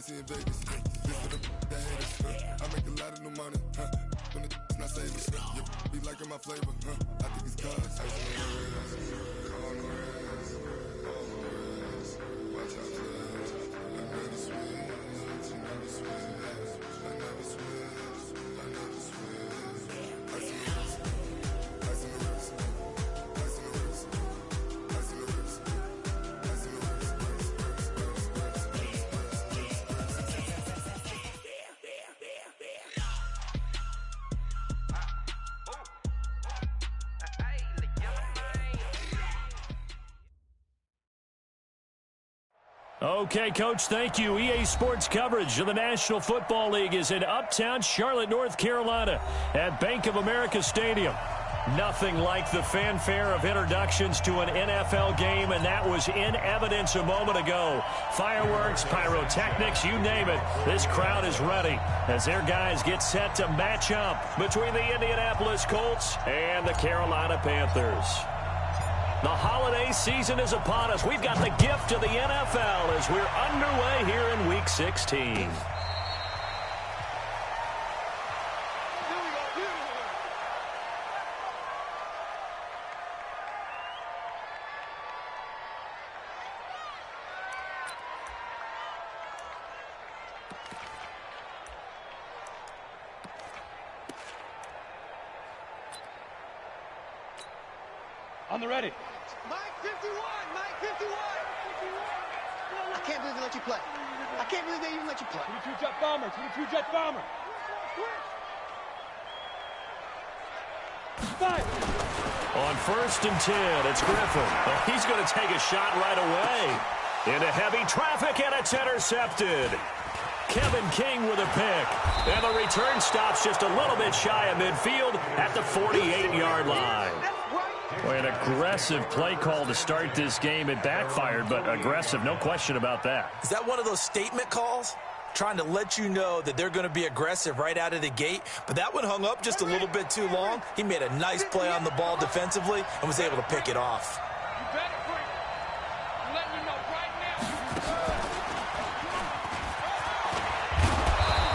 seeing babies. This for the haters. I make a lot of new money. When it's not saving. Yeah, be liking my flavor. I think it's cause. Ice on the wrist. On the wrist. On the wrist. Watch out for this. I never switch. I never switch. I never switch. I never switch. Ice on the wrist. Ice on the wrist. Ice on the wrist. Ice on the wrist. Ice on the wrist. Okay, Coach, thank you. EA Sports coverage of the National Football League is in uptown Charlotte, North Carolina at Bank of America Stadium. Nothing like the fanfare of introductions to an NFL game, and that was in evidence a moment ago. Fireworks, pyrotechnics, you name it. This crowd is ready as their guys get set to match up between the Indianapolis Colts and the Carolina Panthers. The holiday season is upon us. We've got the gift of the NFL as we're underway here in Week 16. On the ready. Mike 51! Mike 51! I can't believe they let you play. I can't believe they even let you play. 22 jet bomber. 22 jet bomber. Five. On 1st and 10, it's Griffin. He's going to take a shot right away. Into heavy traffic, and it's intercepted. Kevin King with a pick. And the return stops just a little bit shy of midfield at the 48-yard line. Boy, an aggressive play call to start this game. It backfired, but aggressive, no question about that. Is that one of those statement calls? Trying to let you know that they're going to be aggressive right out of the gate, but that one hung up just a little bit too long. He made a nice play on the ball defensively and was able to pick it off.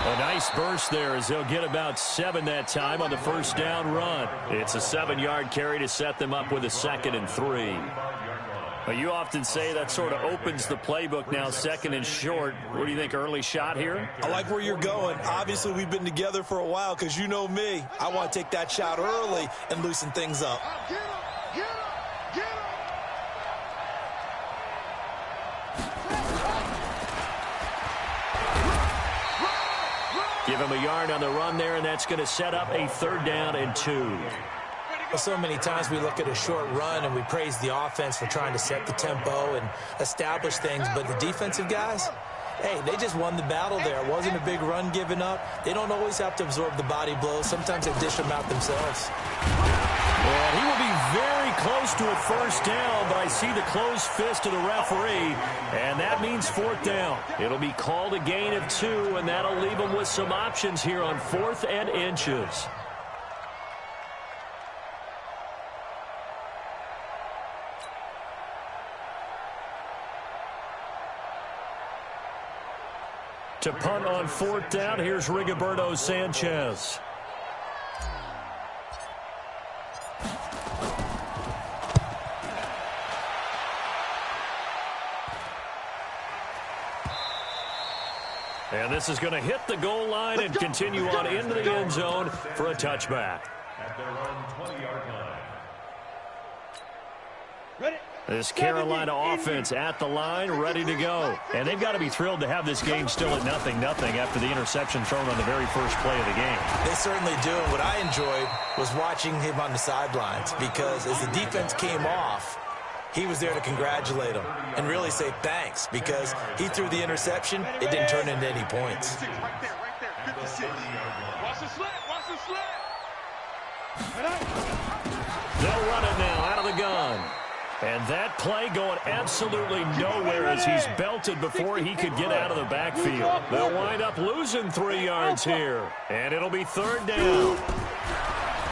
A nice burst there as they'll get about 7 that time on the first down run. It's a 7-yard carry to set them up with a 2nd and 3. Well, you often say that sort of opens the playbook now, 2nd and short. What do you think, early shot here? I like where you're going. Obviously, we've been together for a while because you know me. I want to take that shot early and loosen things up. Get him! Get him! Get him! Give him a yard on the run there, and that's going to set up a 3rd down and 2. Well, so many times we look at a short run and we praise the offense for trying to set the tempo and establish things, but the defensive guys, hey, they just won the battle there. It wasn't a big run given up. They don't always have to absorb the body blows. Sometimes they dish them out themselves. Well, he will be very close to a 1st down, but I see the closed fist of the referee, and that means 4th down. It'll be called a gain of 2, and that'll leave them with some options here on 4th and inches. To punt on 4th down, here's Rigoberto Sanchez. And this is going to hit the goal line and continue on into the end zone for a touchback. At their own 20-yard line. Ready. This Carolina offense at the line, ready to go. And they've got to be thrilled to have this game still at 0-0 after the interception thrown on the very first play of the game. They certainly do. And what I enjoyed was watching him on the sidelines because as the defense came off, he was there to congratulate him and really say thanks because he threw the interception. It didn't turn into any points. Right there. 56. Watch the slant. Watch the slant. They'll run it now out of the gun. And that play going absolutely nowhere as he's belted before he could get out of the backfield. They'll wind up losing 3 yards here. And it'll be 3rd down.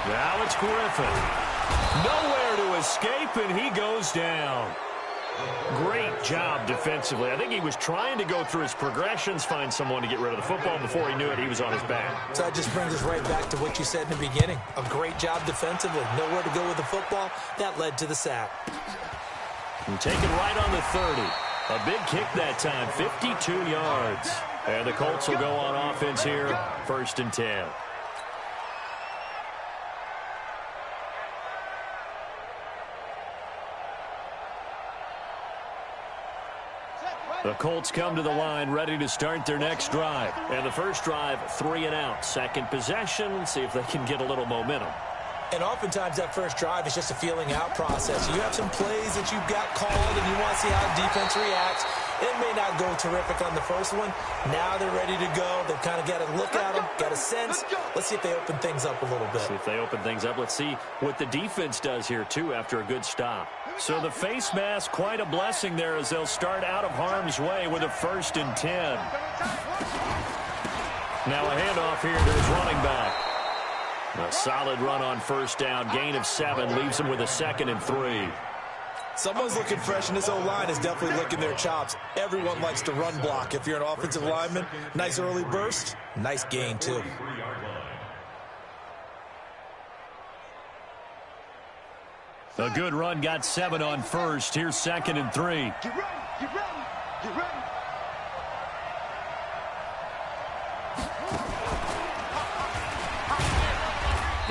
Now it's Griffin. Nowhere to escape, and he goes down. Great job defensively. I think he was trying to go through his progressions, find someone to get rid of the football. Before he knew it, he was on his back. So that just brings us right back to what you said in the beginning. A great job defensively. Nowhere to go with the football. That led to the sack. And taken right on the 30. A big kick that time, 52 yards. And the Colts will go on offense here, 1st and 10. The Colts come to the line ready to start their next drive. And the first drive, 3 and out. Second possession, see if they can get a little momentum. And oftentimes that first drive is just a feeling out process. You have some plays that you've got called and you want to see how the defense reacts. It may not go terrific on the first one. Now they're ready to go. They've kind of got to look at them, got a sense. Let's see if they open things up a little bit. See if they open things up. Let's see what the defense does here, too, after a good stop. So the face mask, quite a blessing there as they'll start out of harm's way with a 1st and 10. Now a handoff here to his running back. A solid run on 1st down. Gain of 7 leaves him with a 2nd and 3. Someone's looking fresh, and this O-line is definitely licking their chops. Everyone likes to run block. If you're an offensive lineman, nice early burst, nice gain, too. A good run, got 7 on 1st. Here's 2nd and 3. Get ready, get ready, get ready.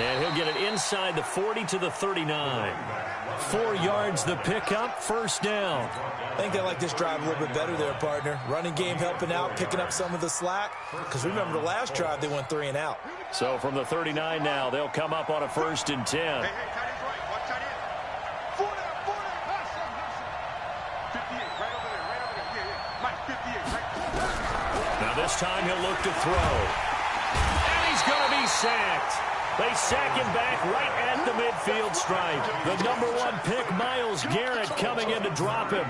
And he'll get it inside the 40 to the 39. 4 yards the pickup, 1st down. I think they like this drive a little bit better there, partner. Running game helping out, picking up some of the slack. Because remember, the last drive, they went 3 and out. So from the 39 now, they'll come up on a 1st and 10. Hey, tight end's right. Watch tight end. 40, pass. 58, right over there, right over there. Yeah. Mike, 58, right. Now this time he'll look to throw. And he's going to be sacked. They sack him back right at the midfield stripe. The number 1 pick, Myles Garrett, coming in to drop him.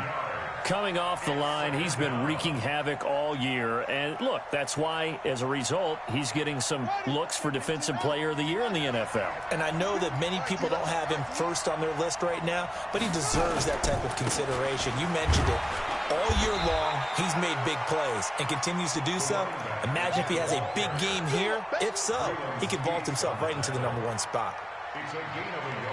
Coming off the line, he's been wreaking havoc all year. And look, that's why, as a result, he's getting some looks for Defensive Player of the Year in the NFL. And I know that many people don't have him first on their list right now, but he deserves that type of consideration. You mentioned it. All year long, he's made big plays and continues to do so. Imagine if he has a big game here. If so, he could vault himself right into the number 1 spot.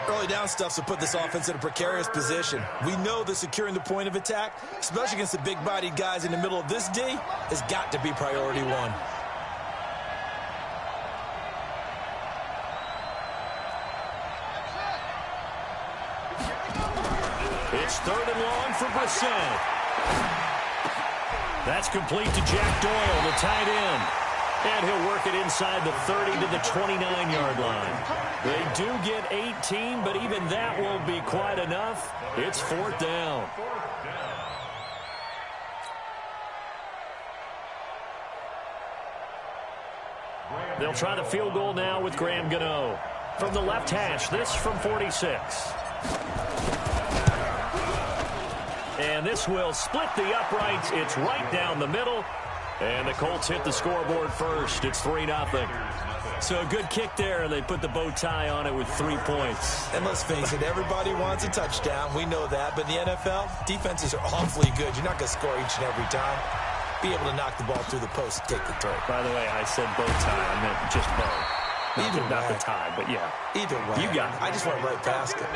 Early down stuffs will put this offense in a precarious position. We know that securing the point of attack, especially against the big-bodied guys in the middle of this D, has got to be priority 1. It's 3rd and long for Brissett. That's complete to Jack Doyle, the tight end. And he'll work it inside the 30 to the 29-yard line. They do get 18, but even that won't be quite enough. It's 4th down. They'll try the field goal now with Graham Gano. From the left hash, this from 46. And this will split the uprights. It's right down the middle. And the Colts hit the scoreboard first. It's 3-0. So a good kick there, and they put the bow tie on it with 3 points. And let's face it, everybody wants a touchdown. We know that. But in the NFL, defenses are awfully good. You're not going to score each and every time. Be able to knock the ball through the post and take the throw. By the way, I said bow tie. I meant just bow. Not the tie, but yeah. Either way. You got it. I just went right past it.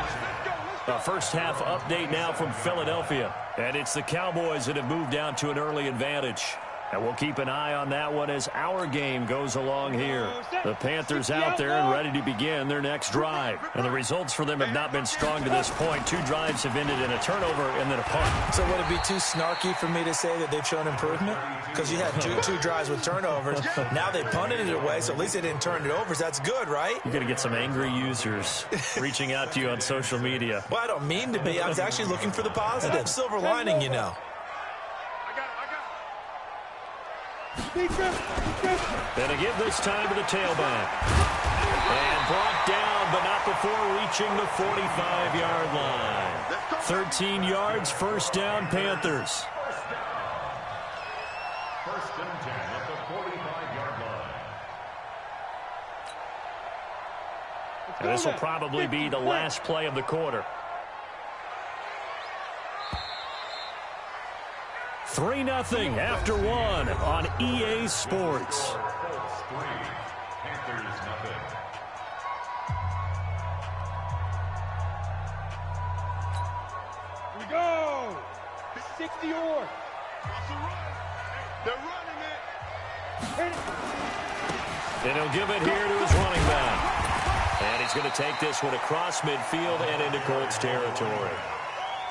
First half update now from Philadelphia. And it's the Cowboys that have moved down to an early advantage. And we'll keep an eye on that one as our game goes along here. The Panthers out there and ready to begin their next drive. And the results for them have not been strong to this point. 2 drives have ended in a turnover and then a punt. So would it be too snarky for me to say that they've shown improvement? Because you had two drives with turnovers. Now they punted it away, so at least they didn't turn it over. So that's good, right? You're going to get some angry users reaching out to you on social media. Well, I don't mean to be. I was actually looking for the positive. Silver lining, you know. Then again this time to the tailback. And brought down, but not before reaching the 45-yard line. 13 yards, 1st down, Panthers. 1st and 10 at the 45-yard line. And this will probably be the last play of the quarter. 3-0 after one on EA Sports. We go. 60 or. They're running it. And he'll give it here to his running back. And he's going to take this one across midfield and into Colts territory.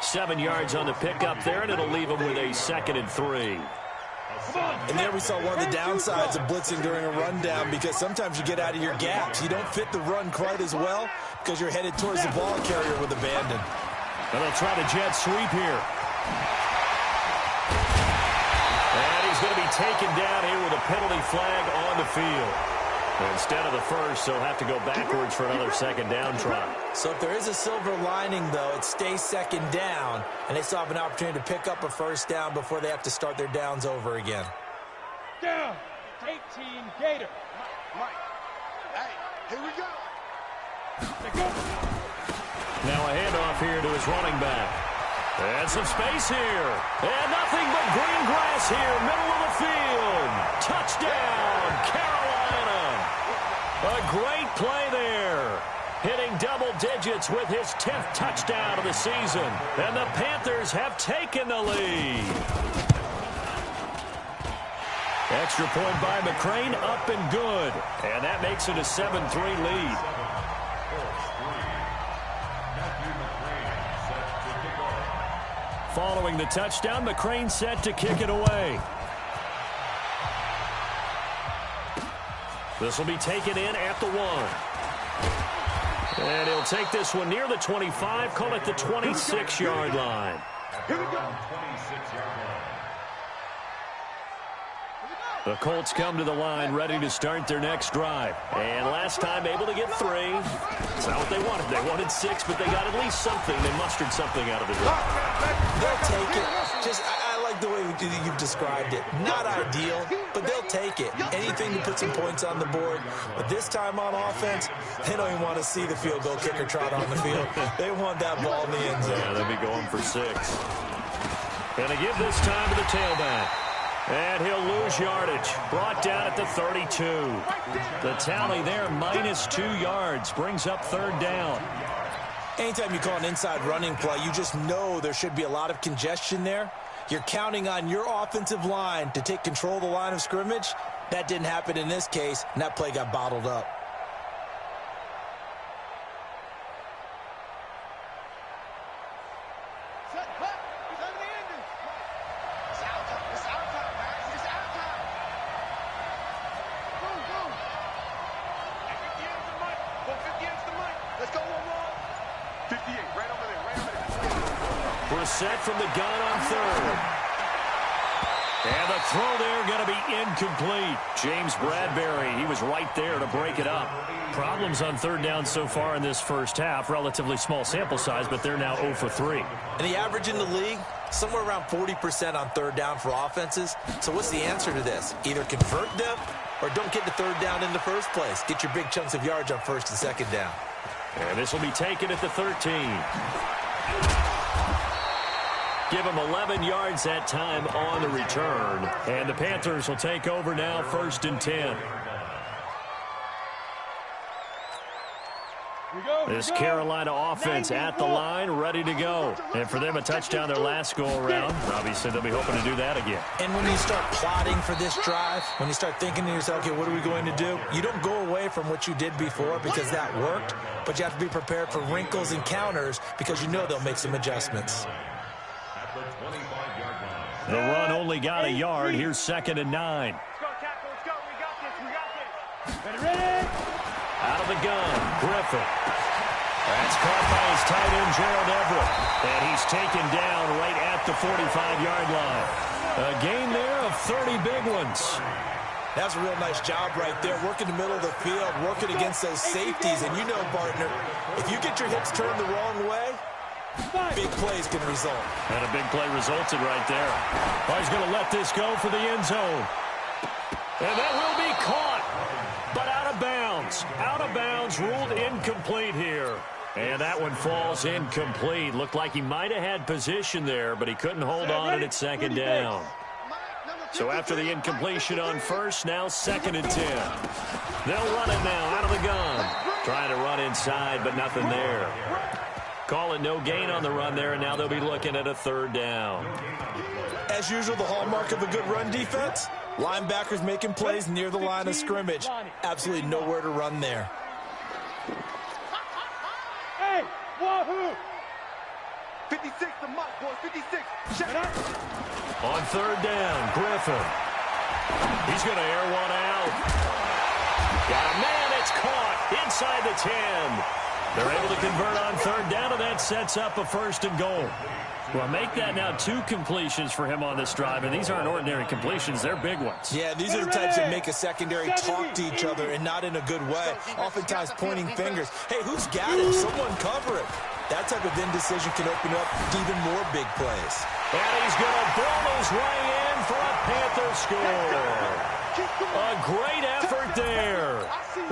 7 yards on the pickup there, and it'll leave him with a 2nd and 3. And there we saw one of the downsides of blitzing during a rundown, because sometimes you get out of your gaps. You don't fit the run quite as well because you're headed towards the ball carrier with abandon. And they'll try the jet sweep here. And he's going to be taken down here with a penalty flag on the field. Instead of the first, they'll have to go backwards for another 2nd down try. So if there is a silver lining, though, it stays 2nd down, and they still have an opportunity to pick up a 1st down before they have to start their downs over again. Down. 18 Gator. Mike. Hey, here we go. Now a handoff here to his running back. And some space here. And nothing but green grass here, middle of the field. Touchdown, Carolina. A great play there. Hitting double digits with his 10th touchdown of the season. And the Panthers have taken the lead. Extra point by McCrane, up and good. And that makes it a 7-3 lead. Following the touchdown, McCrane set to kick it away. This will be taken in at the 1. And he'll take this one near the 25, call it the 26-yard line. Here we go. The Colts come to the line ready to start their next drive. And last time able to get 3. It's not what they wanted. They wanted 6, but they got at least something. They mustered something out of the drive. They'll take it. I like the way you've described it. Not ideal, but they'll take it. Anything to put some points on the board. But this time on offense, they don't even want to see the field goal kicker trot on the field. They want that ball in the end zone. Yeah, they'll be going for 6. And they give this time to the tailback. And he'll lose yardage. Brought down at the 32. The tally there, -2 yards. Brings up 3rd down. Anytime you call an inside running play, you just know there should be a lot of congestion there. You're counting on your offensive line to take control of the line of scrimmage. That didn't happen in this case, and that play got bottled up. Set from the gun on 3rd. And the throw there going to be incomplete. James Bradbury, he was right there to break it up. Problems on 3rd down so far in this first half. Relatively small sample size, but they're now 0 for 3. And the average in the league, somewhere around 40% on 3rd down for offenses. So what's the answer to this? Either convert them or don't get to 3rd down in the first place. Get your big chunks of yards on 1st and 2nd down. And this will be taken at the 13. Give him 11 yards that time on the return. And the Panthers will take over now, 1st and 10. This Carolina offense at the line, ready to go. And for them, a touchdown their last go-around. Obviously, they'll be hoping to do that again. And when you start plotting for this drive, when you start thinking to yourself, okay, what are we going to do? You don't go away from what you did before because that worked, but you have to be prepared for wrinkles and counters because you know they'll make some adjustments. The run only got a yard. Here's 2nd and 9. Let's go, Tackle. Let's go. We got this. We got this. Ready? Out of the gun, Griffin. That's caught by his tight end, Gerald Everett. And he's taken down right at the 45-yard line. A gain there of 30 big ones. That's a real nice job right there, working the middle of the field, working against those safeties. And you know, partner, if you get your hips turned the wrong way, big plays can result. And a big play resulted right there. Well, he's going to let this go for the end zone. And that will be caught, but out of bounds. Out of bounds, ruled incomplete here. And that one falls incomplete. Looked like he might have had position there, but he couldn't hold on at second down. So after the incompletion on first, now 2nd and 10. They'll run it now out of the gun. Trying to run inside, but nothing there. Call it no gain on the run there, and now they'll be looking at a 3rd down. As usual, the hallmark of a good run defense, linebackers making plays near the line of scrimmage. Absolutely nowhere to run there. Hey, wahoo! 56, the mark, boys, 56. Check it out. On 3rd down, Griffin. He's going to air one out. Got a man, it's caught inside the 10. They're able to convert on 3rd down, and that sets up a 1st and goal. Well, make that now 2 completions for him on this drive, and these aren't ordinary completions. They're big ones. Yeah, these are the types that make a secondary talk to each other, and not in a good way. Oftentimes pointing fingers. Hey, who's got it? Someone cover it. That type of indecision can open up even more big plays. And he's going to blow his way in for a Panther score. A great effort there.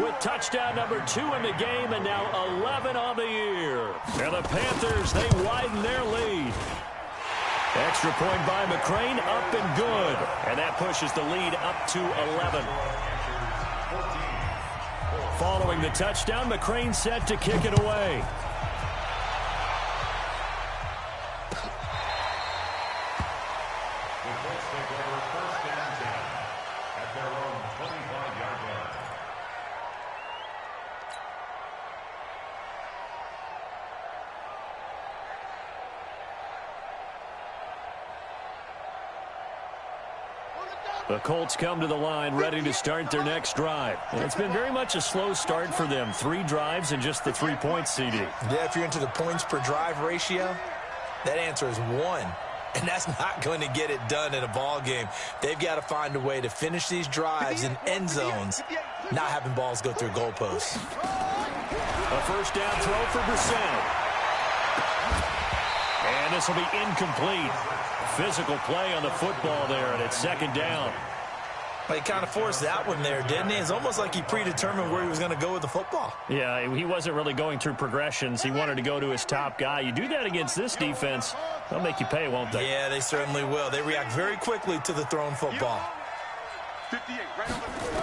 With touchdown number 2 in the game and now 11 on the year. And the Panthers, they widen their lead. Extra point by McCrane, up and good. And that pushes the lead up to 11. Following the touchdown, McCrane set to kick it away. The Colts come to the line ready to start their next drive. And it's been very much a slow start for them. 3 drives and just the 3 points, CD. Yeah, if you're into the points per drive ratio, that answer is 1. And that's not going to get it done in a ball game. They've got to find a way to finish these drives in end zones, not having balls go through goalposts. A 1st down throw for Brissett. And this will be incomplete. Physical play on the football there, and it's 2nd down. Well, he kind of forced that one there, didn't he? It's almost like he predetermined where he was going to go with the football. Yeah, he wasn't really going through progressions. He wanted to go to his top guy. You do that against this defense, they'll make you pay, won't they? Yeah, they certainly will. They react very quickly to the thrown football. 58, right over there.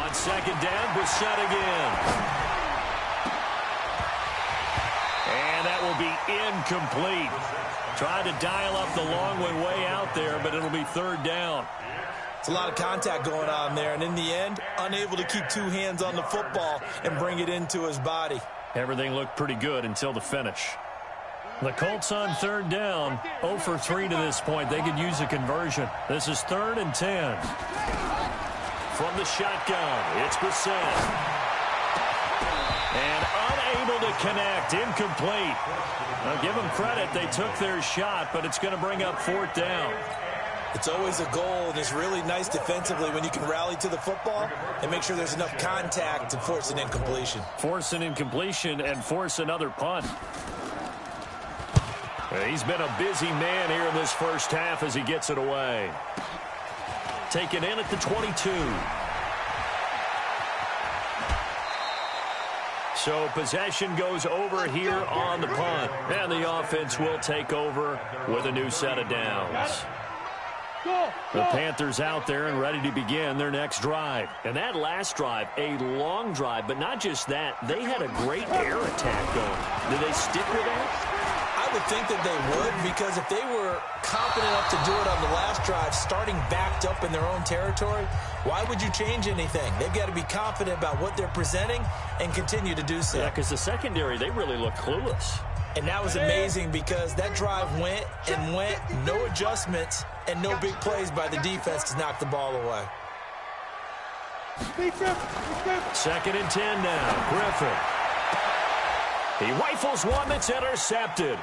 On 2nd down, Brissett again. And that will be incomplete. Trying to dial up the long one way out there, but it'll be 3rd down. It's a lot of contact going on there, and in the end, unable to keep 2 hands on the football and bring it into his body. Everything looked pretty good until the finish. The Colts on 3rd down, 0 for 3 to this point. They could use a conversion. This is 3rd and 10. From the shotgun, it's Brissett. And unable to connect, incomplete. Now, give them credit, they took their shot, but it's going to bring up 4th down. It's always a goal, and it's really nice defensively when you can rally to the football and make sure there's enough contact to force an incompletion. Force an incompletion and force another punt. He's been a busy man here in this 1st half as he gets it away. Taken in at the 22. So possession goes over here on the punt. And the offense will take over with a new set of downs. The Panthers out there and ready to begin their next drive. And that last drive, a long drive, but not just that. They had a great air attack going. Did they stick with that? I would think that they would, because if they were confident enough to do it on the last drive, starting backed up in their own territory, why would you change anything? They've got to be confident about what they're presenting and continue to do so. Yeah, because the secondary, they really look clueless. And that was amazing because that drive went and went, no adjustments, and no big plays by the defense to knock the ball away. 2nd and 10 now. Griffin. He rifles one that's intercepted.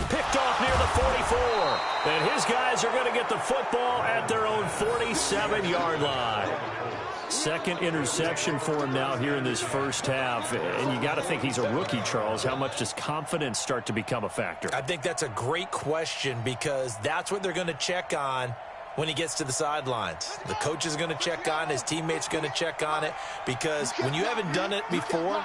Picked off near the 44. And his guys are going to get the football at their own 47-yard line. 2nd interception for him now here in this 1st half. And you got to think he's a rookie, Charles. How much does confidence start to become a factor? I think that's a great question because that's what they're going to check on when he gets to the sidelines. The coach is going to check on it. His teammates are going to check on it because when you haven't done it before,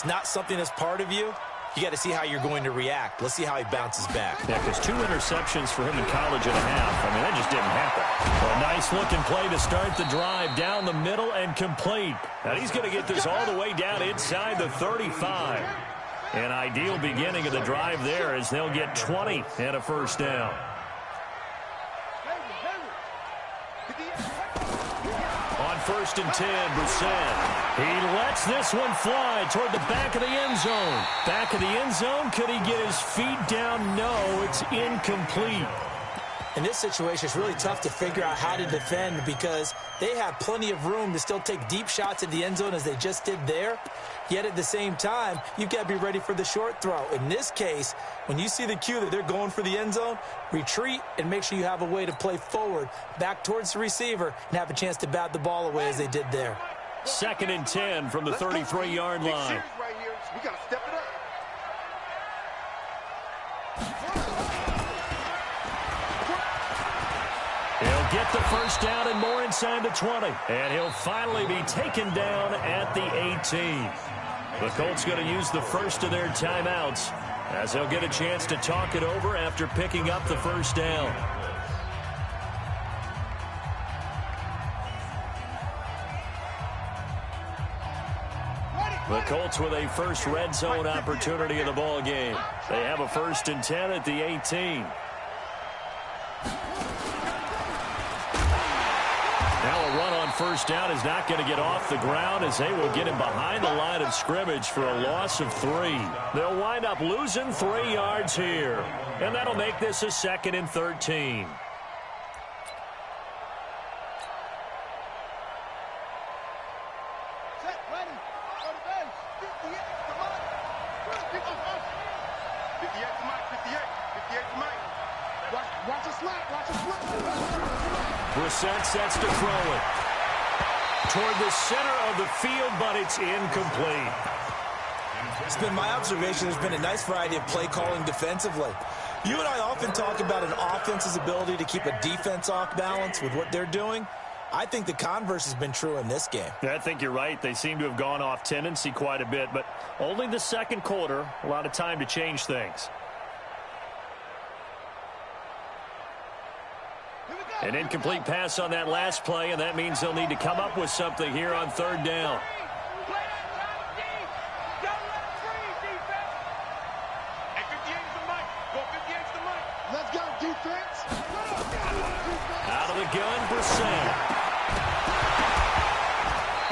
it's not something that's part of you, you got to see how you're going to react. Let's see how he bounces back. Yeah, because 2 interceptions for him in college and a half. I mean, that just didn't happen. A nice-looking play to start the drive down the middle and complete. And he's going to get this all the way down inside the 35. An ideal beginning of the drive there as they'll get 20 and a first down. On 1st and 10, Brissett. He lets this one fly toward the back of the end zone. Back of the end zone. Could he get his feet down? No, it's incomplete. In this situation, it's really tough to figure out how to defend because they have plenty of room to still take deep shots at the end zone as they just did there. Yet at the same time, you've got to be ready for the short throw. In this case, when you see the cue that they're going for the end zone, retreat and make sure you have a way to play forward, back towards the receiver, and have a chance to bat the ball away as they did there. 2nd and 10 from the 33-yard line. Right here. We got to step it up. He'll get the first down and more inside the 20. And he'll finally be taken down at the 18. The Colts going to use the first of their timeouts as they'll get a chance to talk it over after picking up the first down. The Colts with a first red zone opportunity in the ball game. They have a 1st and 10 at the 18. Now a run on first down is not going to get off the ground as they will get him behind the line of scrimmage for a loss of 3. They'll wind up losing 3 yards here. And that'll make this a 2nd and 13. Brissett sets to throw it toward the center of the field, but it's incomplete. It's been my observation there's been a nice variety of play calling defensively. You and I often talk about an offense's ability to keep a defense off balance with what they're doing. I think the converse has been true in this game. I think you're right. They seem to have gone off tendency quite a bit, but only the second quarter, a lot of time to change things. An incomplete pass on that last play, and that means they'll need to come up with something here on 3rd down. Let's go, defense. Out of the gun, Brissett.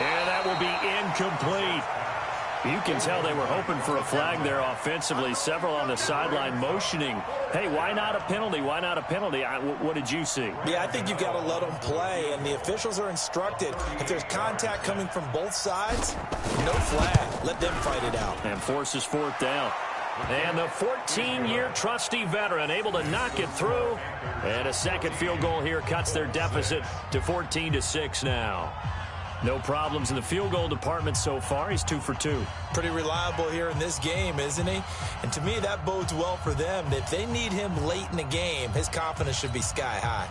And that will be incomplete. You can tell they were hoping for a flag there offensively. Several on the sideline motioning, hey, why not a penalty? Why not a penalty? What did you see? Yeah, I think you've got to let them play, and the officials are instructed. If there's contact coming from both sides, no flag. Let them fight it out. And forces 4th down. And the 14-year trusty veteran able to knock it through. And a second field goal here cuts their deficit to 14-6 now. No problems in the field goal department so far. He's 2 for 2. Pretty reliable here in this game, isn't he? And to me, that bodes well for them. If they need him late in the game, his confidence should be sky high.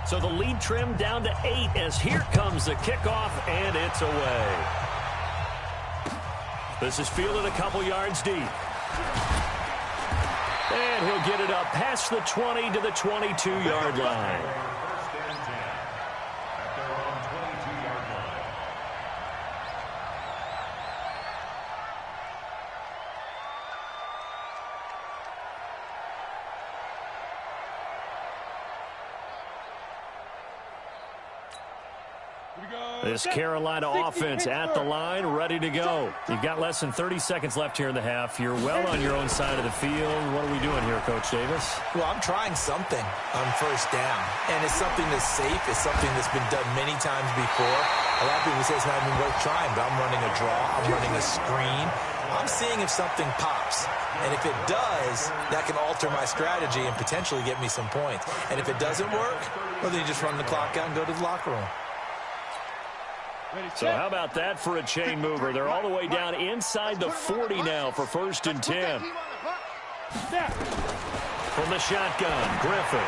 So the lead trimmed down to 8 as here comes the kickoff, and it's away. This is fielded a couple yards deep. And he'll get it up past the 20 to the 22-yard line. This Carolina offense at the line, ready to go. You've got less than 30 seconds left here in the half. You're well on your own side of the field. What are we doing here, Coach Davis? Well, I'm trying something on first down, and it's something that's safe. It's something that's been done many times before. A lot of people say it's not even worth trying, but I'm running a draw. I'm running a screen. I'm seeing if something pops. And if it does, that can alter my strategy and potentially get me some points. And if it doesn't work, well, then you just run the clock out and go to the locker room. So how about that for a chain mover? They're all the way down inside the 40 now for 1st and 10. From the shotgun, Griffin.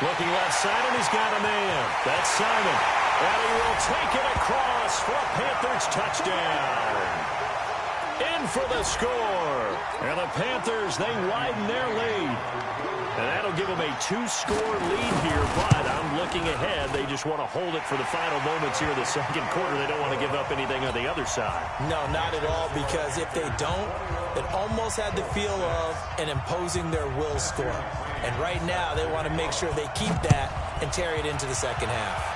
Looking left side, and he's got a man. That's Simon. And he will take it across for a Panthers touchdown. In for the score. And the Panthers, they widen their lead. And that'll give them a 2-score lead here, but I'm looking ahead. They just want to hold it for the final moments here in the second quarter. They don't want to give up anything on the other side. No, not at all, because if they don't, it almost had the feel of an imposing their will score. And right now, they want to make sure they keep that and carry it into the second half.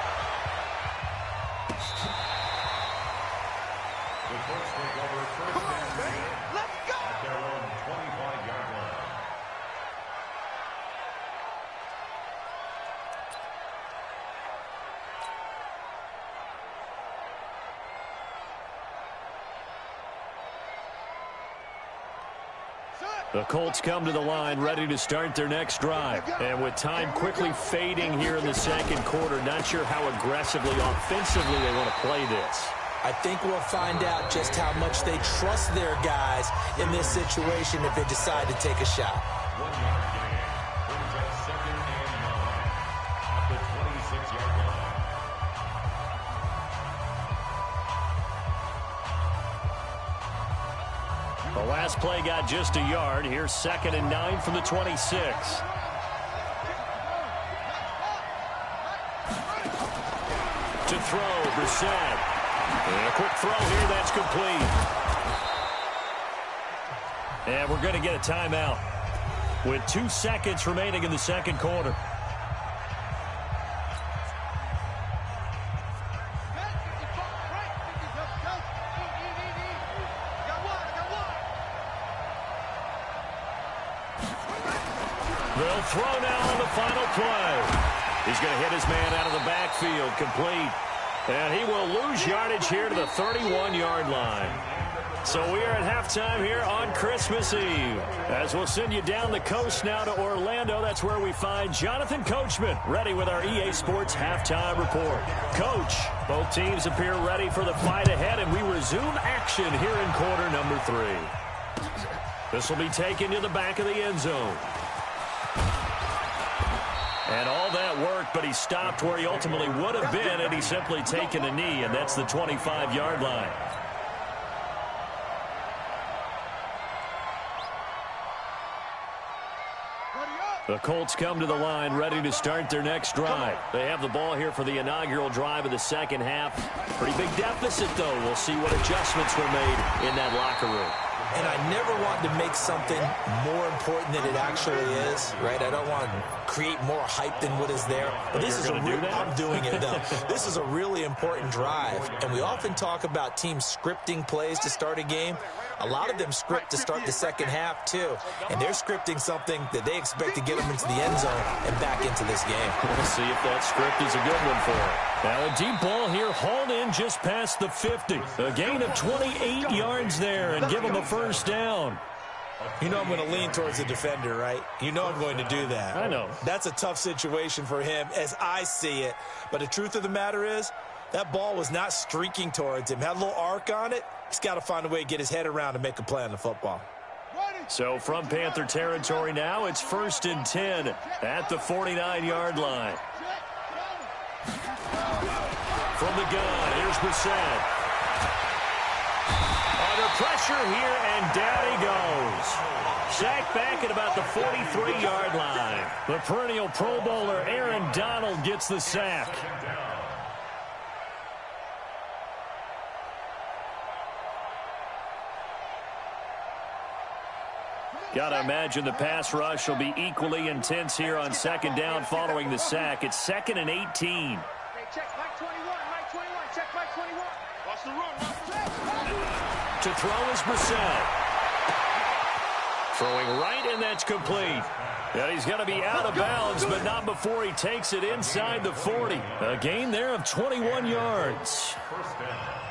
The Colts come to the line ready to start their next drive. And with time quickly fading here in the second quarter, not sure how aggressively, offensively they want to play this. I think we'll find out just how much they trust their guys in this situation if they decide to take a shot. 1 yard gain. Brings up 2nd and 9 at the 26-yard line. The last play got just a yard. Here's 2nd and 9 from the 26. To throw, Brissett. And a quick throw here, that's complete. And we're going to get a timeout with 2 seconds remaining in the second quarter. They'll throw now on the final play. He's going to hit his man out of the backfield, complete. And he will lose yardage here to the 31-yard line. So we are at halftime here on Christmas Eve. As we'll send you down the coast now to Orlando. That's where we find Jonathan Coachman ready with our EA Sports halftime report. Coach, both teams appear ready for the fight ahead, and we resume action here in quarter number 3. This will be taken to the back of the end zone. And all that worked, but he stopped where he ultimately would have been had he simply taken a knee, and that's the 25-yard line. The Colts come to the line ready to start their next drive. They have the ball here for the inaugural drive of the second half. Pretty big deficit, though. We'll see what adjustments were made in that locker room. And I never want to make something more important than it actually is, right? I don't want to create more hype than what is there. But this is a real, I'm doing it, though. This is a really important drive. And we often talk about teams scripting plays to start a game. A lot of them script to start the second half, too. And they're scripting something that they expect to get them into the end zone and back into this game. We'll see if that script is a good one for them. Now a deep ball here, hauled in just past the 50. A gain of 28 yards there, and give them a first down. You know I'm going to lean towards the defender, right? You know I'm going to do that. I know. That's a tough situation for him as I see it. But the truth of the matter is, that ball was not streaking towards him. Had a little arc on it. He's got to find a way to get his head around and make a play on the football. So from Panther territory now, it's 1st and 10 at the 49-yard line. From the gun, here's Brissett. Under pressure here, and down he goes. Sacked back at about the 43-yard line. The perennial Pro Bowler Aaron Donald gets the sack. Got to imagine the pass rush will be equally intense here on second down following the sack. It's 2nd and 18. Hey, check Mike 21, Mike 21, check Mike 21. Watch the run, watch the To throw is Brissett. Throwing right, and that's complete. And he's going to be out of bounds, but not before he takes it inside the 40. A gain there of 21 yards. First down.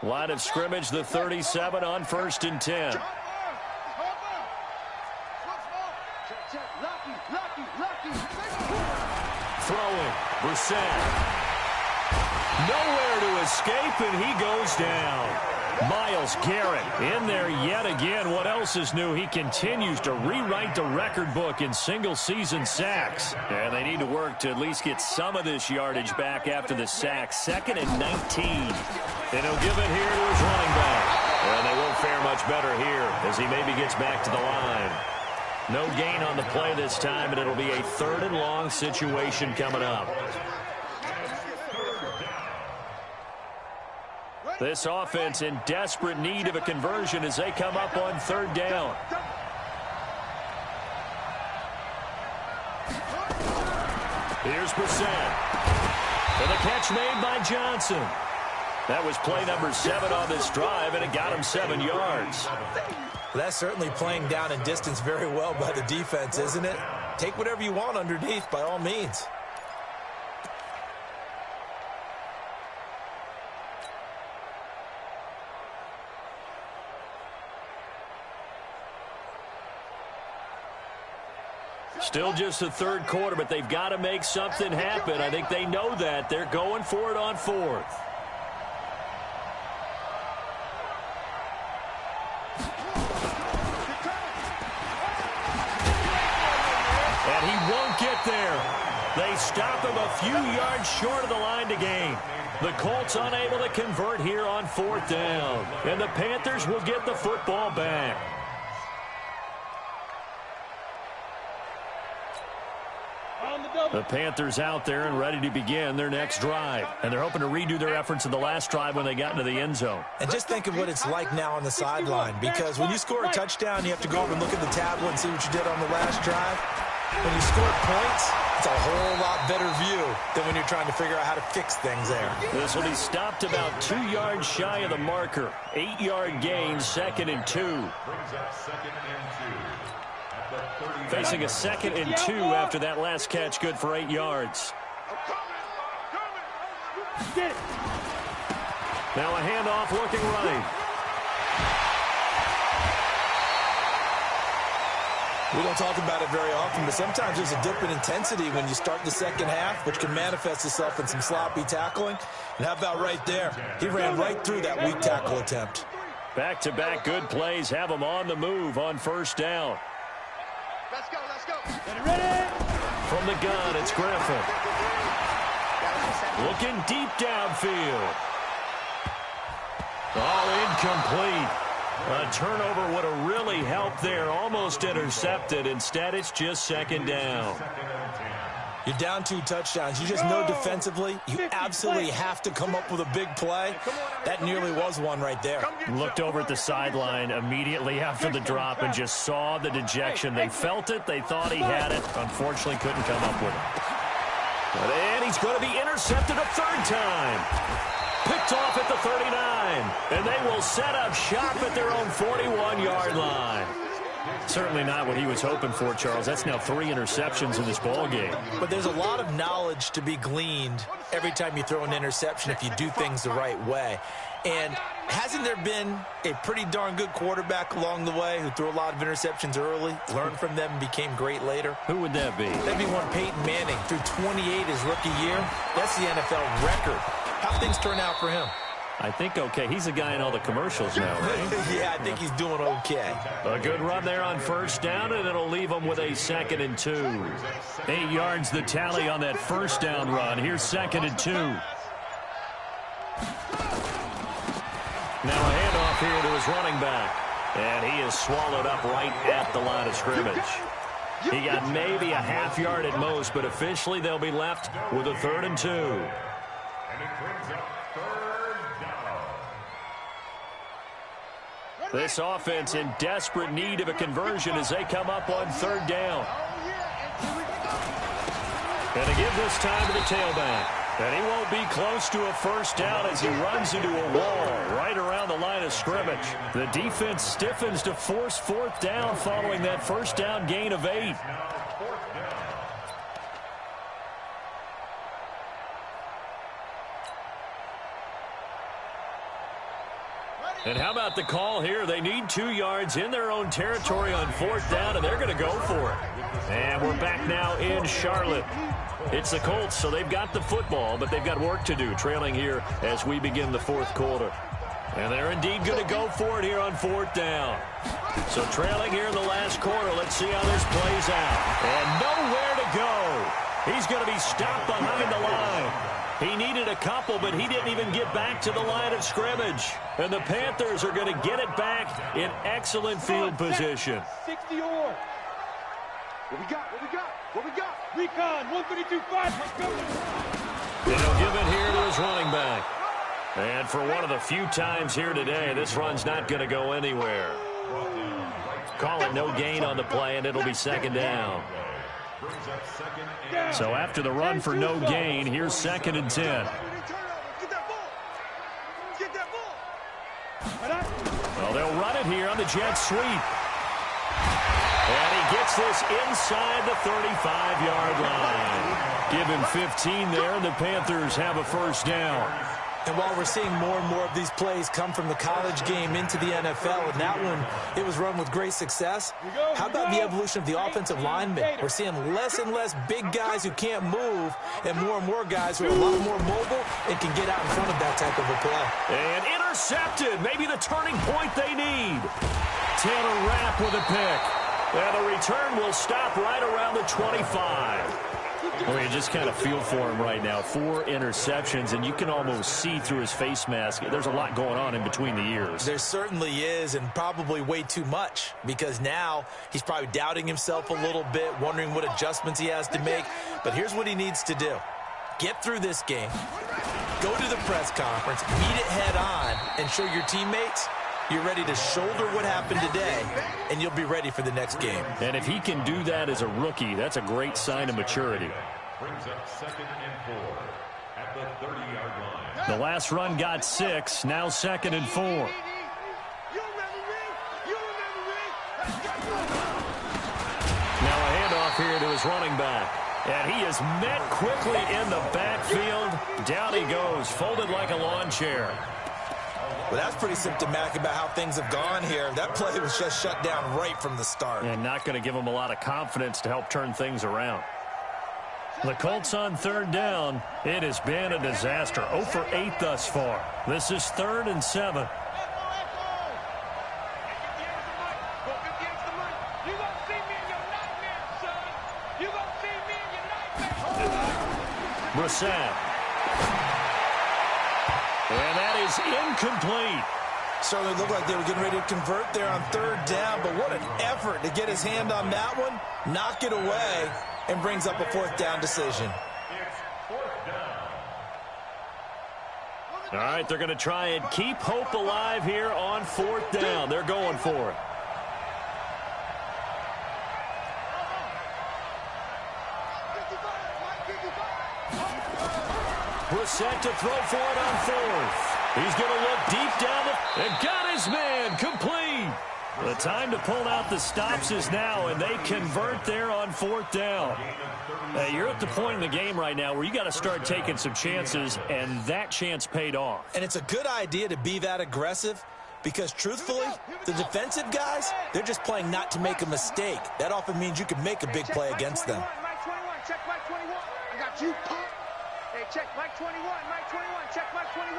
Line of scrimmage, the 37 on 1st and 10. Throwing, Brissett. Nowhere to escape, and he goes down. Myles Garrett in there yet again. What else is new? He continues to rewrite the record book in single-season sacks. And they need to work to at least get some of this yardage back after the sack. 2nd and 19. And he'll give it here to his running back. And they won't fare much better here as he maybe gets back to the line. No gain on the play this time, and it'll be a 3rd and long situation coming up. This offense in desperate need of a conversion as they come up on 3rd down. Here's Brissett. For the catch made by Johnson. That was play number 7 on this drive, and it got him 7 yards. That's certainly playing down and distance very well by the defense, isn't it? Take whatever you want underneath, by all means. Still just the 3rd quarter, but they've got to make something happen. I think they know that. They're going for it on 4th. And he won't get there. They stop him a few yards short of the line to gain. The Colts unable to convert here on 4th down. And the Panthers will get the football back. The Panthers out there and ready to begin their next drive. And they're hoping to redo their efforts in the last drive when they got into the end zone. And just think of what it's like now on the sideline, because when you score a touchdown, you have to go over and look at the tablet and see what you did on the last drive. When you score points, it's a whole lot better view than when you're trying to figure out how to fix things there. This will be stopped about 2 yards shy of the marker. 8-yard gain, 2nd and 2. Facing a 2nd and 2 after that last catch, good for 8 yards. Now a handoff looking right. We don't talk about it very often, but sometimes there's a dip in intensity when you start the second half, which can manifest itself in some sloppy tackling. And how about right there? He ran right through that weak tackle attempt. Back-to-back good plays have him on the move on 1st down. Let's go, let's go. Ready? From the gun, it's Griffin. Looking deep downfield. Oh, incomplete. A turnover would have really helped there. Almost intercepted. Instead, it's just 2nd down. You're down 2 touchdowns. You just know defensively you absolutely have to come up with a big play. That nearly was one right there. Looked over at the sideline immediately after the drop and just saw the dejection. They felt it. They thought he had it. Unfortunately, couldn't come up with it. And he's going to be intercepted a 3rd time. Picked off at the 39. And they will set up shop at their own 41-yard line. Certainly not what he was hoping for, Charles. That's now 3 interceptions in this ball game. But there's a lot of knowledge to be gleaned every time you throw an interception if you do things the right way. And hasn't there been a pretty darn good quarterback along the way who threw a lot of interceptions early, learned from them, and became great later? Who would that be? That'd be one Peyton Manning. Threw 28 his rookie year. That's the NFL record. How things turn out for him? I think okay. He's a guy in all the commercials now, right? Yeah, I think he's doing okay. A good run there on 1st down, and it'll leave him with a 2nd and 2. 8 yards the tally on that 1st down run. Here's 2nd and 2. Now a handoff here to his running back. And he is swallowed up right at the line of scrimmage. He got maybe a half yard at most, but officially they'll be left with a 3rd and 2. And it brings up 3rd down. This offense in desperate need of a conversion as they come up on 3rd down. And to give this time to the tailback. And he won't be close to a 1st down as he runs into a wall right around the line of scrimmage. The defense stiffens to force 4th down following that 1st down gain of 8. And how about the call here? They need 2 yards in their own territory on 4th down, and they're going to go for it. And we're back now in Charlotte. It's the Colts, so they've got the football, but they've got work to do, trailing here as we begin the 4th quarter. And they're indeed going to go for it here on 4th down. So trailing here in the last quarter, let's see how this plays out. And nowhere to go. He's going to be stopped behind the line. He needed a couple, but he didn't even get back to the line of scrimmage. And the Panthers are going to get it back in excellent field position. 60 or. What we got? What we got? What we got? Recon, 132-5. Let's go. And he'll give it here to his running back. And for one of the few times here today, this run's not going to go anywhere. Call it no gain on the play, and it'll be 2nd down. So after the run for no gain, here's 2nd and 10. Well, they'll run it here on the jet sweep. And he gets this inside the 35-yard line. Give him 15 there, and the Panthers have a 1st down. And while we're seeing more and more of these plays come from the college game into the NFL, and that one, it was run with great success, how about the evolution of the offensive linemen? We're seeing less and less big guys who can't move and more guys who are a lot more mobile and can get out in front of that type of a play. And intercepted, maybe the turning point they need. Taylor Rapp with a pick. And the return will stop right around the 25. Well, you just kind of feel for him right now. 4 interceptions, and you can almost see through his face mask. There's a lot going on in between the ears. There certainly is, and probably way too much, because now he's probably doubting himself a little bit, wondering what adjustments he has to make. But here's what he needs to do. Get through this game, go to the press conference, meet it head on, and show your teammates you're ready to shoulder what happened today, and you'll be ready for the next game. And if he can do that as a rookie, that's a great sign of maturity. Brings up 2nd and 4 at the 30-yard line. The last run got 6, now 2nd and 4. Now a handoff here to his running back. And he is met quickly in the backfield. Down he goes, folded like a lawn chair. Well, that's pretty symptomatic about how things have gone here. That play was just shut down right from the start. And not going to give him a lot of confidence to help turn things around. The Colts on 3rd down. It has been a disaster. 0 for 8 thus far. This is 3rd and 7. Brissett. And that is incomplete. Certainly looked like they were getting ready to convert there on 3rd down, but what an effort to get his hand on that one, knock it away, and brings up a 4th down decision. All right, they're going to try and keep hope alive here on 4th down. They're going for it. Brissett to throw for it on 4th. He's going to look deep down and got his man complete. The time to pull out the stops is now, and they convert there on 4th down. Hey, you're at the point in the game right now where you got to start taking some chances, and that chance paid off. And it's a good idea to be that aggressive because, truthfully, the defensive guys, they're just playing not to make a mistake. That often means you can make a big play against them. Mike 21, check Mike 21. I got you, punk. Hey, check Mike 21, Mike 21, check Mike 21.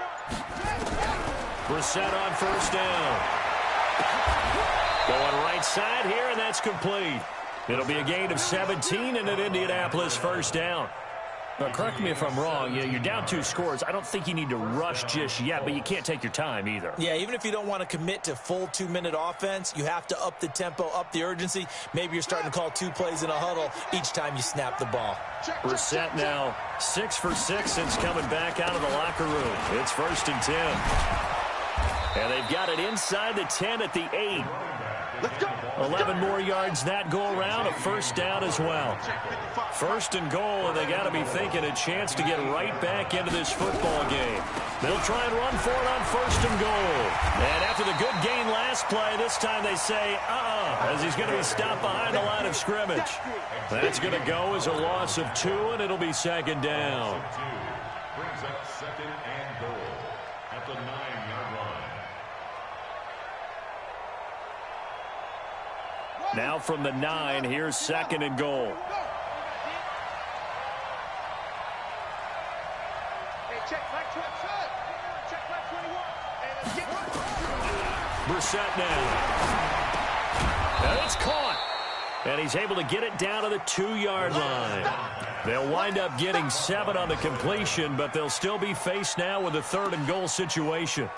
Brissett on 1st down. Going right side here, and that's complete. It'll be a gain of 17 and an Indianapolis 1st down. Now, correct me if I'm wrong. You're down 2 scores. I don't think you need to rush just yet, but you can't take your time either. Yeah, even if you don't want to commit to full 2-minute offense, you have to up the tempo, up the urgency. Maybe you're starting to call 2 plays in a huddle each time you snap the ball. Brissett now 6 for 6 since coming back out of the locker room. It's 1st and 10. And they've got it inside the 10 at the 8. 11 more yards that go around, a 1st down as well. 1st and goal, and they got to be thinking a chance to get right back into this football game. They'll try and run for it on 1st and goal. And after the good gain last play, this time they say, as he's going to be stopped behind the line of scrimmage. That's going to go as a loss of 2, and it'll be 2nd down. Brings up 2nd and goal at the 9-yard line. Now from the 9, here's 2nd and goal. Brissett now. And it's caught. And he's able to get it down to the 2-yard line. They'll wind up getting 7 on the completion, but they'll still be faced now with a 3rd and goal situation.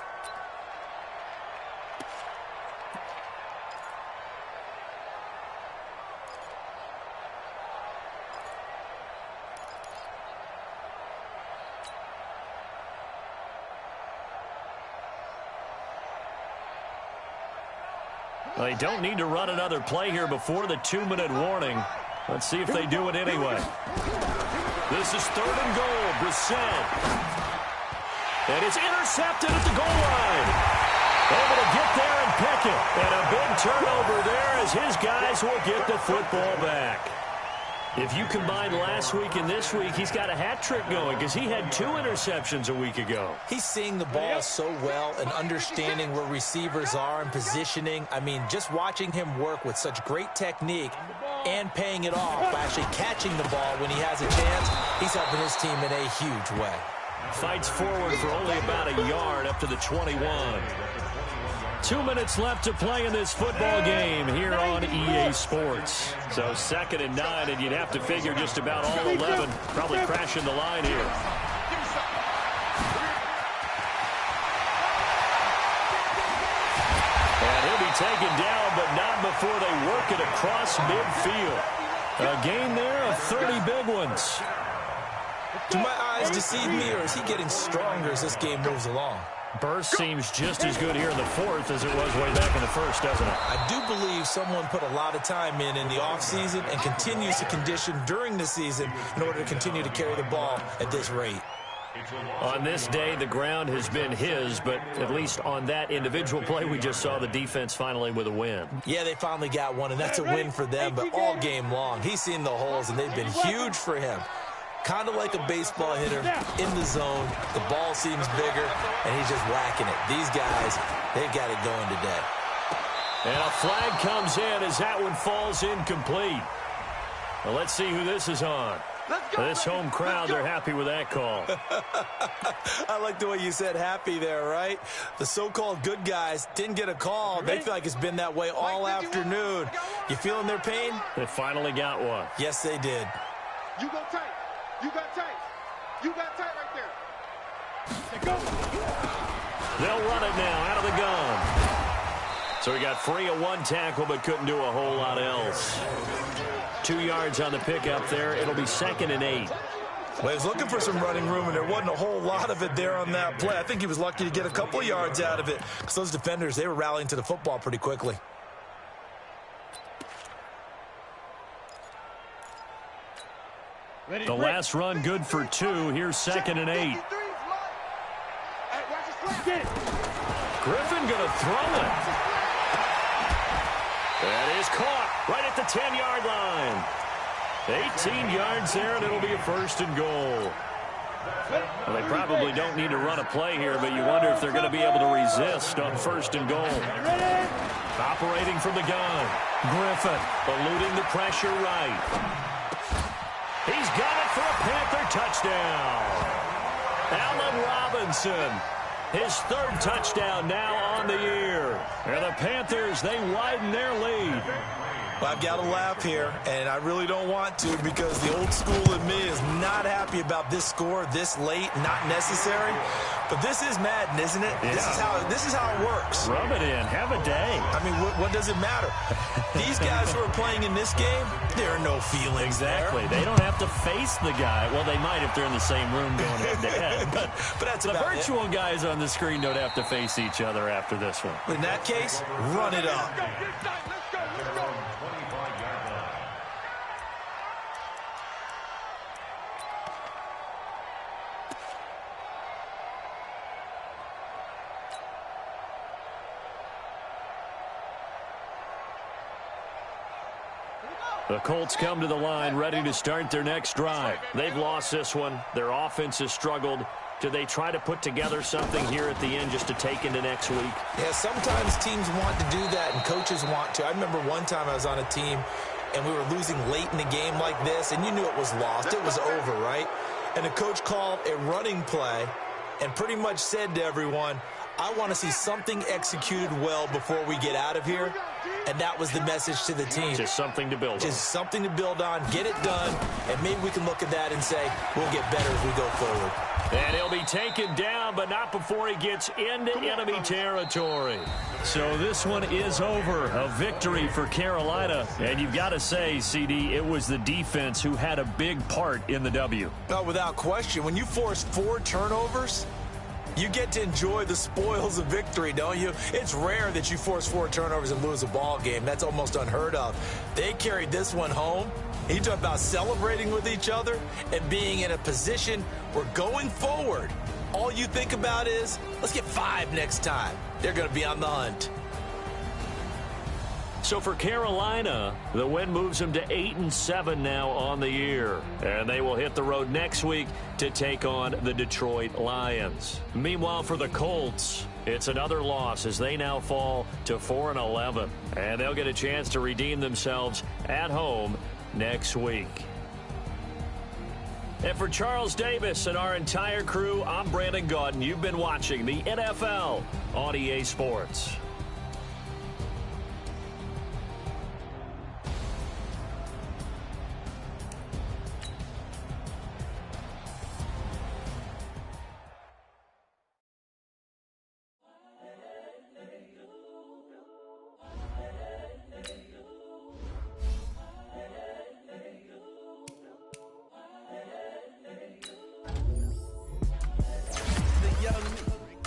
They don't need to run another play here before the 2-minute warning. Let's see if they do it anyway. This is 3rd and goal. Brissett. And it's intercepted at the goal line. Able to get there and pick it. And a big turnover there as his guys will get the football back. If you combine last week and this week, he's got a hat trick going because he had 2 interceptions a week ago. He's seeing the ball so well and understanding where receivers are and positioning. I mean, just watching him work with such great technique and paying it off by actually catching the ball when he has a chance, he's helping his team in a huge way. Fights forward for only about a yard up to the 21. 2 minutes left to play in this football game here on EA Sports. So 2nd and 9, and you'd have to figure just about all 11 probably crashing the line here. And he'll be taken down, but not before they work it across midfield. A gain there of 30 big ones. Do my eyes deceive me, or is he getting stronger as this game moves along? Burst seems just as good here in the 4th as it was way back in the 1st, doesn't it? I do believe someone put a lot of time in the offseason and continues to condition during the season in order to continue to carry the ball at this rate. On this day, the ground has been his, but at least on that individual play, we just saw the defense finally with a win. Yeah, they finally got one, and that's a win for them, but all game long, he's seen the holes, and they've been huge for him. Kind of like a baseball hitter in the zone. The ball seems bigger, and he's just whacking it. These guys, they've got it going today. And a flag comes in as that one falls incomplete. Well, let's see who this is on. This home crowd, they're happy with that call. I like the way you said happy there, right? The so-called good guys didn't get a call. They feel like it's been that way all afternoon. You feeling their pain? They finally got one. Yes, they did. You go tight. You got tight. You got tight right there. Go. They'll run it now out of the gun. So he got free of 1 tackle but couldn't do a whole lot else. 2 yards on the pickup there. It'll be 2nd and 8. Well, he was looking for some running room, and there wasn't a whole lot of it there on that play. I think he was lucky to get a couple of yards out of it because those defenders, they were rallying to the football pretty quickly. The last run good for 2. Here's 2nd and 8. Griffin going to throw it. That is caught right at the 10-yard line. 18 yards there, and it'll be a 1st and goal. Well, they probably don't need to run a play here, but you wonder if they're going to be able to resist on 1st and goal. Operating from the gun. Griffin eluding the pressure right. He's got it for a Panther touchdown. Allen Robinson, his 3rd touchdown now on the year. And the Panthers, they widen their lead. Well, I've got to laugh here, and I really don't want to because the old school in me is not happy about this score this late, not necessary. But this is Madden, isn't it? Yeah. This is how it works. Rub it in. Have a day. I mean, what does it matter? These guys who are playing in this game, there are no feelings Exactly. there. They don't have to face the guy. Well, they might if they're in the same room going head-to-head. But that's the about virtual guys on the screen don't have to face each other after this one. In that case, run it up. The Colts come to the line ready to start their next drive. They've lost this one. Their offense has struggled. Do they try to put together something here at the end just to take into next week? Yeah, sometimes teams want to do that and coaches want to. I remember one time I was on a team and we were losing late in the game like this, and you knew it was lost. It was over, right? And the coach called a running play and pretty much said to everyone, I want to see something executed well before we get out of here. And that was the message to the team. Just something to build on. Just something to build on, get it done, and maybe we can look at that and say, we'll get better as we go forward. And he'll be taken down, but not before he gets into enemy territory. So this one is over. A victory for Carolina. And you've got to say, CD, it was the defense who had a big part in the W. No, without question. When you force 4 turnovers, you get to enjoy the spoils of victory, don't you? It's rare that you force 4 turnovers and lose a ball game. That's almost unheard of. They carried this one home. You talk about celebrating with each other and being in a position where going forward, all you think about is, let's get 5 next time. They're going to be on the hunt. So for Carolina, the win moves them to 8-7 now on the year. And they will hit the road next week to take on the Detroit Lions. Meanwhile, for the Colts, it's another loss as they now fall to 4-11. And they'll get a chance to redeem themselves at home next week. And for Charles Davis and our entire crew, I'm Brandon Gaudin. You've been watching the NFL on EA Sports.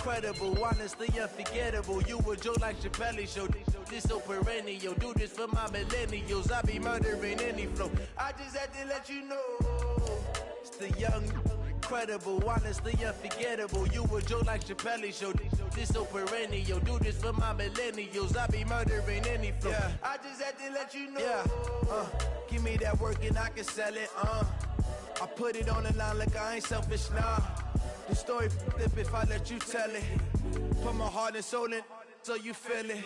Incredible, honestly unforgettable. You a joke like Chappelle show. This so perennial. Do this for my millennials. I be murdering any flow. I just had to let you know. It's the young, incredible, honestly unforgettable. You a joke like Chappelle show. This so perennial. Do this for my millennials. I be murdering any flow. Yeah. I just had to let you know. Yeah. Give me that work and I can sell it. I put it on the line like I ain't selfish, nah. The story flip if I let you tell it. Put my heart and soul in so you feel it.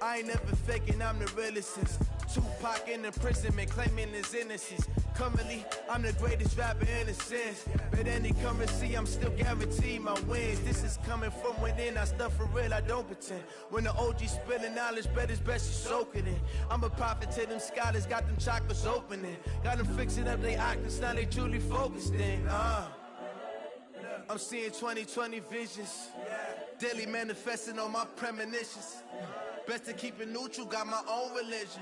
I ain't never faking, I'm the realest since Tupac in imprisonment, claiming his innocence. Currently, I'm the greatest rapper in a sense. But any currency, I'm still guaranteed my wins. This is coming from within, I stuff for real, I don't pretend. When the OG spilling knowledge, bet it's best you soak it in. I'm a prophet to them scholars, got them chakras opening. Got them fixing up they octaves, now they truly focused in. I'm seeing 2020 visions. Daily manifesting on my premonitions. Best to keep it neutral, got my own religion.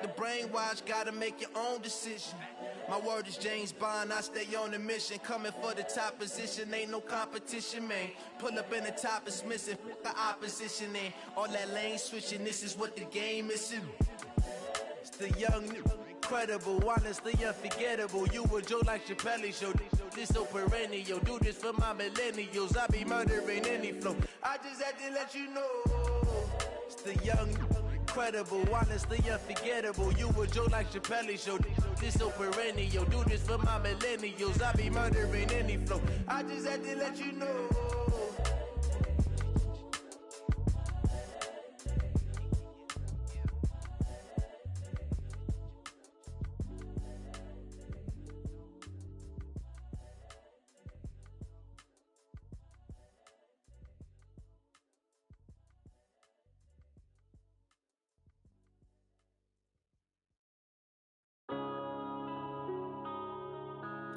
The brainwash, gotta make your own decision. My word is James Bond, I stay on a mission. Coming for the top position, ain't no competition, man. Pull up in the top is missing, the opposition in. All that lane switching, this is what the game is. It's the young, incredible, honestly unforgettable. You a joke like Chappelle show. This so perennial. Do this for my millennials. I be murdering any flow. I just had to let you know. It's the young, incredible, honestly unforgettable. You a joke like Chappelle show. This so perennial. Do this for my millennials. I be murdering any flow. I just had to let you know.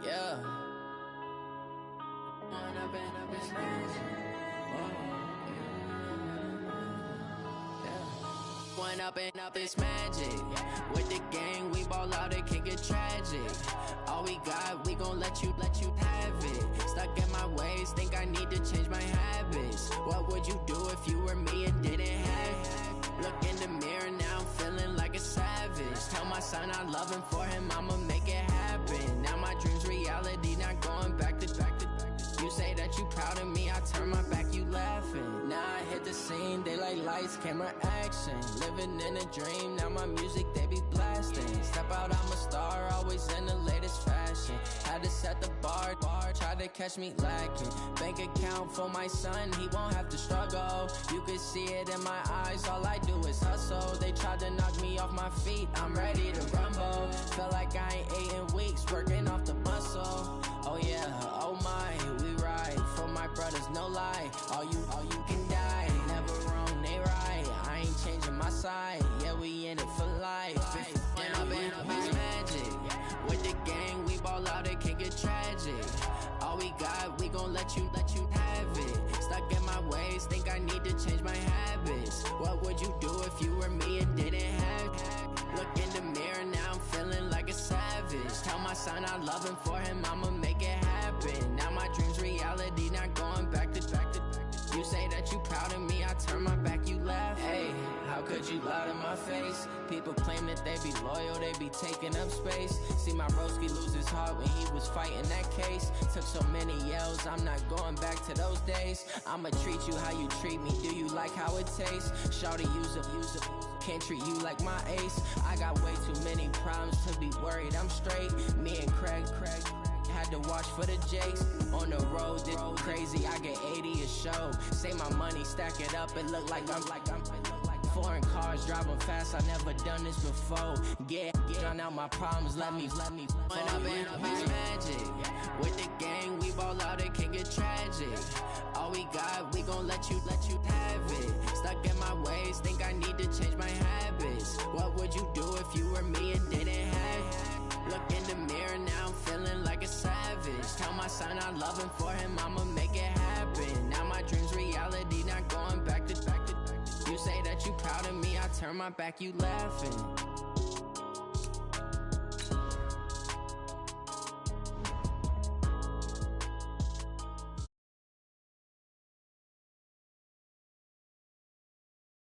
Yeah. Went up and up, it's magic. With the gang, we ball out, it can get tragic. All we got, we gon' let you have it. Stuck in my ways, think I need to change my habits. What would you do if you were me and didn't have it? Look in the mirror, now I'm feeling like a savage. Tell my son I love him, for him I'ma make it happen. Now my dream's reality, not going back to. You say that you proud of me, I turn my back, you laughing. Now I hit the scene, they like lights, camera, action. Living in a dream, now my music they be blasting. Step out, I'm a star, always in the latest fashion. Had to set the bar, try to catch me lacking. Bank account for my son, he won't have to struggle. You can see it in my eyes, all I do is hustle. They tried to knock me off my feet, I'm ready to rumble. Feel like I ain't ate in weeks, working off the muscle. Oh yeah, oh my, we ride for my brothers, no lie. All you can die, never wrong, they right. I ain't changing my side, yeah, we in it for life. And I've been magic. With the gang, we ball out, it can get tragic. All we got, we gon' let you have it. Stuck in my ways, think I need to change my habits. What would you do if you were me and didn't have it? Look in the mirror, now I'm feeling like a savage. Tell my son I love him, for him I'ma make it happen. Now my dream's reality, not going back to. You say that you proud of me, I turn my back, you laugh. Hey, how could you lie to my face? People claim that they be loyal, they be taking up space. See my broski lose his heart when he was fighting that case. Took so many yells, I'm not going back to those days. I'ma treat you how you treat me, do you like how it tastes? Shawty, use it, can't treat you like my ace. I got way too many problems to be worried, I'm straight. Me and Craig had to watch for the Jakes. On the road, this crazy, I get 80 a show. Say my money, stack it up, it look like I'm foreign cars, driving fast, I never done this before. Drown out my problems, let me When I've been magic. With the gang, we ball out, it can get tragic. All we got, we gon' let you have it. Stuck in my ways, think I need to change my habits. What would you do if you were me and didn't have it? Look in the mirror, now I'm feeling like a savage. Tell my son I love him, for him I'ma make it happen. Now my dream's reality, not going back to. You say that you proud of me, I turn my back, you laughing.